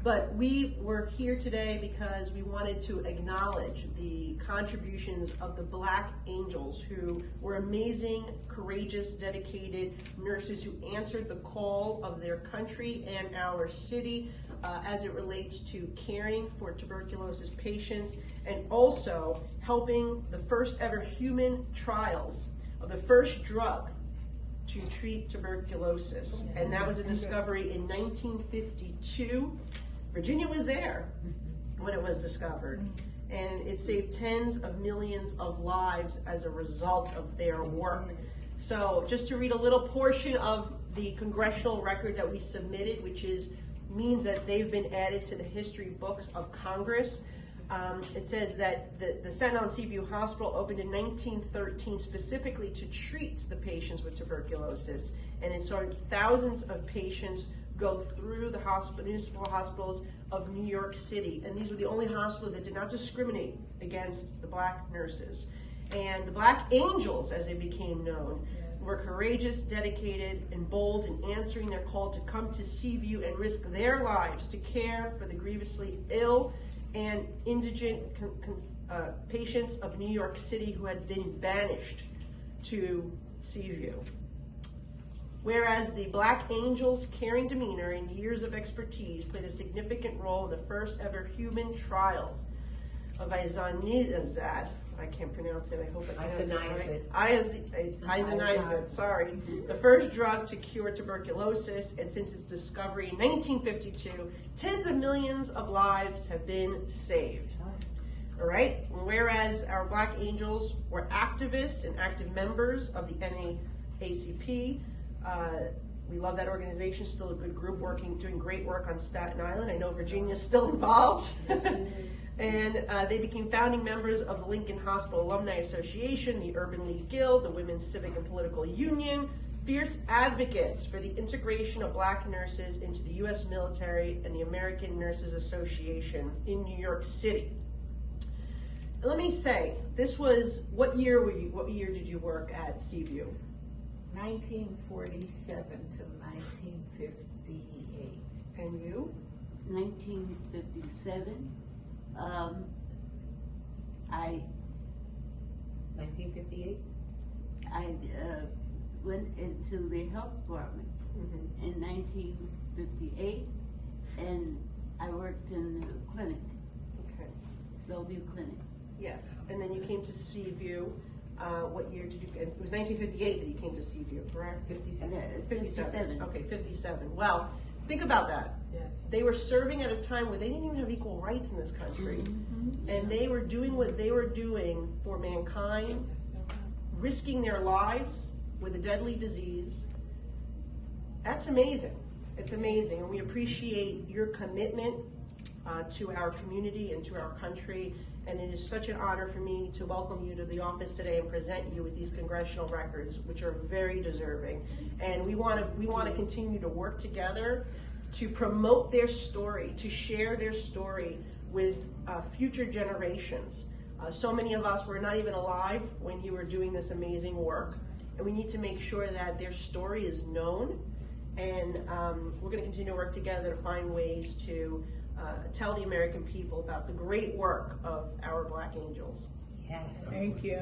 But we were here today because we wanted to acknowledge the contributions of the Black Angels, who were amazing, courageous, dedicated nurses who answered the call of their country and our city as it relates to caring for tuberculosis patients, and also helping the first ever human trials of the first drug to treat tuberculosis. And that was a discovery in 1952. Virginia was there when it was discovered, and it saved tens of millions of lives as a result of their work. So just to read a little portion of the congressional record that we submitted, which means that they've been added to the history books of Congress. It says that the Staten Island Seaview Hospital opened in 1913 specifically to treat the patients with tuberculosis, and it saw thousands of patients go through the municipal hospitals of New York City, and these were the only hospitals that did not discriminate against the Black nurses. And the Black Angels, as they became known, were courageous, dedicated, and bold in answering their call to come to Seaview and risk their lives to care for the grievously ill and indigent patients of New York City who had been banished to Seaview. Whereas the Black Angels' caring demeanor and years of expertise played a significant role in the first ever human trials of isoniazid, I can't pronounce it, I hope I pronounce it right. Isoniazid, sorry. The first drug to cure tuberculosis, and since its discovery in 1952, tens of millions of lives have been saved. All right, whereas our Black Angels were activists and active members of the NAACP, we love that organization, still a good group doing great work on Staten Island. I know Virginia's still involved. And they became founding members of the Lincoln Hospital Alumni Association, the Urban League Guild, the Women's Civic and Political Union, fierce advocates for the integration of Black nurses into the U.S. military and the American Nurses Association in New York City. And let me say, this was, what year did you work at Seaview? 1947 to 1958. And you? 1957. 1958? I went into the health department in 1958, and I worked in the clinic, Bellevue Clinic. Yes, and then you came to Seaview. What year did you? It was 1958 that you came to Seaview, correct? 57. Yeah, 57. Okay, 57. Well, think about that. Yes. They were serving at a time where they didn't even have equal rights in this country, and they were doing what they were doing for mankind, risking their lives with a deadly disease. That's amazing. It's amazing, and we appreciate your commitment to our community and to our country. And it is such an honor for me to welcome you to the office today and present you with these congressional records, which are very deserving. And we want to continue to work together to promote their story, to share their story with future generations. So many of us were not even alive when you were doing this amazing work, and we need to make sure that their story is known. And we're going to continue to work together to find ways to tell the American people about the great work of our Black Angels. Yes. Thank you.